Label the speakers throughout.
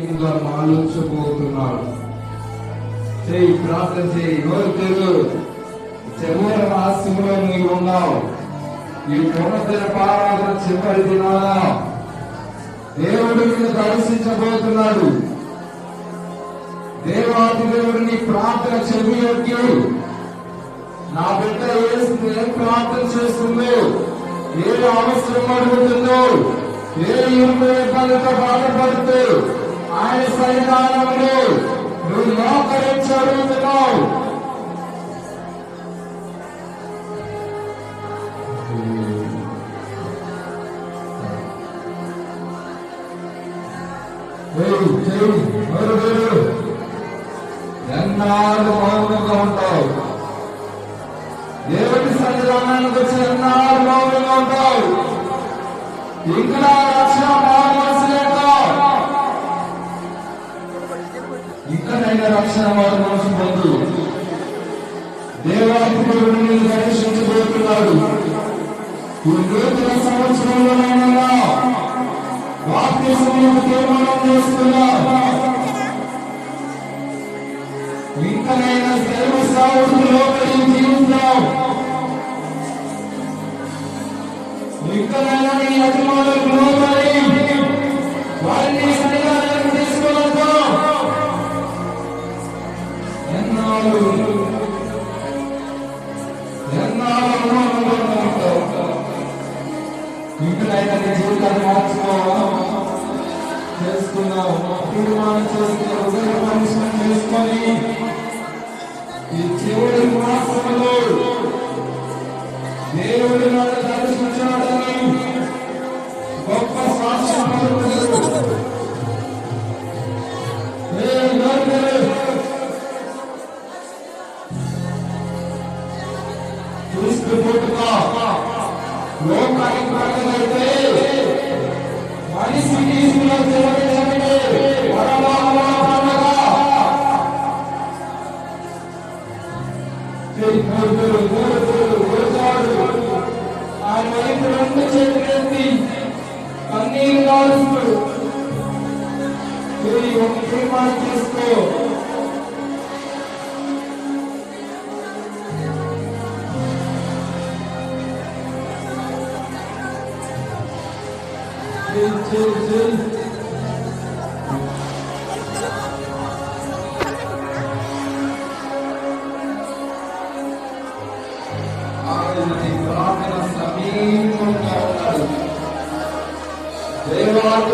Speaker 1: ప్రత్యేకంగా ఆలోచించబోతున్నాడు. చేయి, ప్రార్థన చేయి. నోరు చివరి రహస్యంలో నీవు ఉన్నావు. ఈ పునర్దిన పారాధన చివరి దినాన దేవుడు నిన్ను దర్శించబోతున్నాడు. దేవాది దేవుడిని ప్రార్థన చెవియొగ్గి నా బిడ్డ ఏం ప్రార్థన చేస్తుందో, ఏ అవసరం అడుగుతుందో, ఏ ఇబ్బందితో బాధపడుతూ ఆయన సన్నిధానంలో నువ్వు మోకరించి అడుగుతున్నావు. ఎన్నాళ్ళు మౌనంగా ఉంటావు? దేవుడి సన్నిధానానికి వచ్చి ఎన్నాళ్ళు మౌనంగా ఉంటావు? ఇంకా రక్షణ ఇంకనైనా రక్షణ వారి మనసు పొందు. దేవాది దేవుడిని దర్శించబోతున్నాడు. ఈ నూతన సంవత్సరంలోనైనా వాక్య సమయం తీర్మానం చేస్తున్నా. ఇంకనైనా దైవ సావుడిలో జీవిస్తాం. ఇంకనైనా నీ అభిమానులకు లోబడి వారిని సన్నిధానానికి తీసుకువెళ్తాం. ఎన్నాళ్ళు ఇంకనైనా నీ జీవితాన్ని చేసుకున్నావు. తీర్మానం చేసుకొని ఈ చివరి మాసంలో దేవుడి నన్ను దర్శించాడని గొప్ప సాక్ష్యం చూసుకుంటున్నా. లోకానికి ప్రజలైతే మనిషి తీసుకున్న ఆయన వైపు రెండు చేతులెత్తి కన్నీరు కాలుస్తూ ఒక తీర్మానం చేసుకో.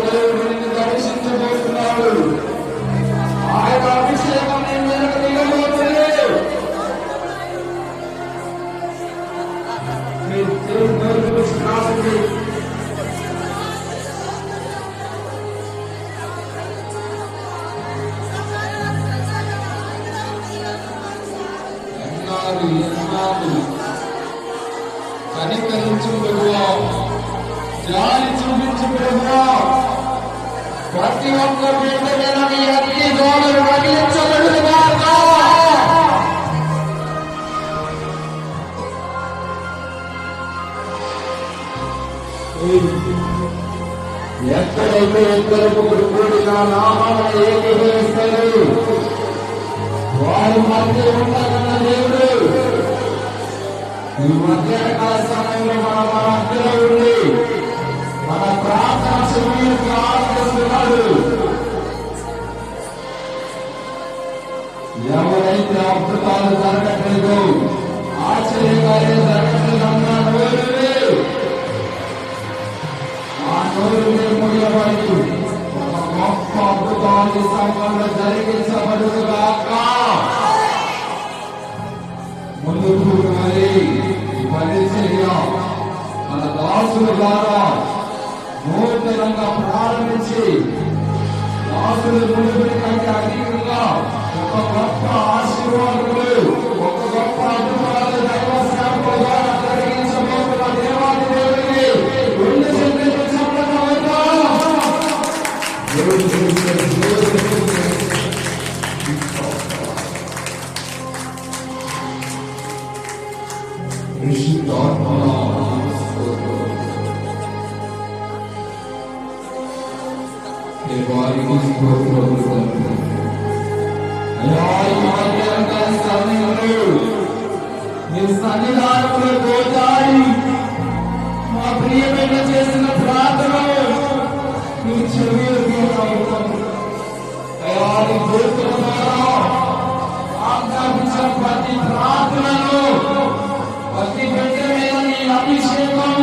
Speaker 1: దేవుడిని దర్శించబోతున్నాడు. ఆయన అభిషేకం కనికరించు ప్రభువా, జాలి చూపించు ప్రభువా. ప్రతి ఒక్క బిడ్డ మీద నీ అగ్ని దోమలు రగిలించబడుగాక. ఎక్కడైతే ఇద్దరు ముగ్గురు కూడిన నామాలను ఏకీభవిస్తారు వారి మధ్య ఉండగల దేవుడు ఈ మధ్యాహ్నకాల సమయంలో మన మధ్యలో ఉండి మన ప్రార్థన సమయానికి ఆలోచిస్తున్నాడు. ఎవరైతే అద్భుతాలు జరగట్లేదు, ఆశ్చర్యకార్యాలు జరగట్లేదు అన్నాడు, ఆ నోరు ముడియబడి ఒక గొప్ప అద్భుతాలు సమయంలో జరిగించబడుగాక. ముందుకు మరి పరిచర్య మన దాసుల ద్వారా నూతనంగా ప్రారంభించి దాసుల మునుపటి కంటే అధికంగా ఒక గొప్ప ఆశీర్వాదములు, ఒక గొప్ప అద్భుతాలు దైవ సేవకుల ద్వారా జరిగించబోతున్న దేవాది దేవుడికి రెండు చేతులతో చప్పట్లు వారికి అయ్యా ఈ మధ్యాహ్న సమయంలో నీ సన్నిధానంలో గోదారి మా ప్రియమైన చేసిన ప్రార్థనలు నీ చెవిలో అయ్యా నీ గోతుల ద్వారా ఆజ్ఞాపించిన ప్రతి ప్రార్థనలు ప్రతి బిడ్డ మీద నీ అభిషేకం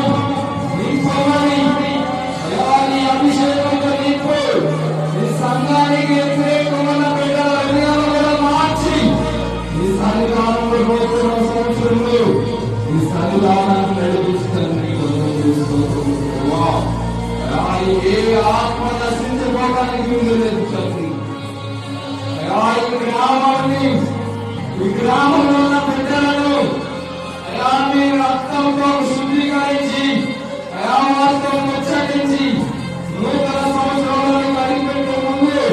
Speaker 1: నింపమని అయ్యా నీ అభిషేకంతో నింపు నీ సంఘానికి వ్యతిరేకమైన బిడ్డల హృదయాలు కూడా మార్చి నీ సన్నిధానంలో పోతున్న సంవత్సరంలో నీ సన్నిధానాన్ని నడిపిస్తాను ఏ ఆత్మ నశించుకోవడానికి లేదు తండ్రి. అయ్యా ఈ గ్రామాన్ని ఈ గ్రామంలో ఉన్న బిడ్డలను అయా మీ రక్తంతో శుద్ధీకరించి అయా వారితో ముచ్చటించి నూతన సంవత్సరంలో కనిపెట్టే ముందు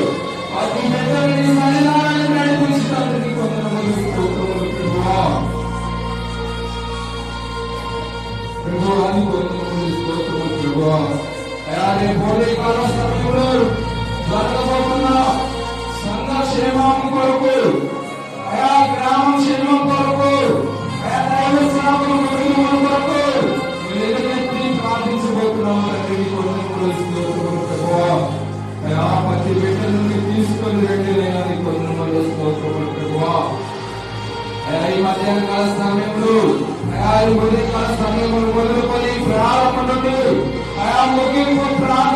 Speaker 1: ప్రతి బిడ్డలు నీ సన్నిధానాన్ని నడిపించడానికి జరగబోతున్న సంఘ క్షేమం కొరకు అయా గ్రామం క్షేమం కొరకు అయా దైవ సేవకుల కొరకు ఎదురెత్తి ప్రార్థించబోతున్నాం అయా ప్రతి బిడ్డ నుండి తీసుకొని రండి కొన్ని స్తోత్రములు అయా ఈ మధ్యాహ్న కాల సమయంలో అయా ఈ ఉదయకాల సమయంలో మొదలుకొని ప్రారంభం నుండి అయా ముగింపు ప్రార్థన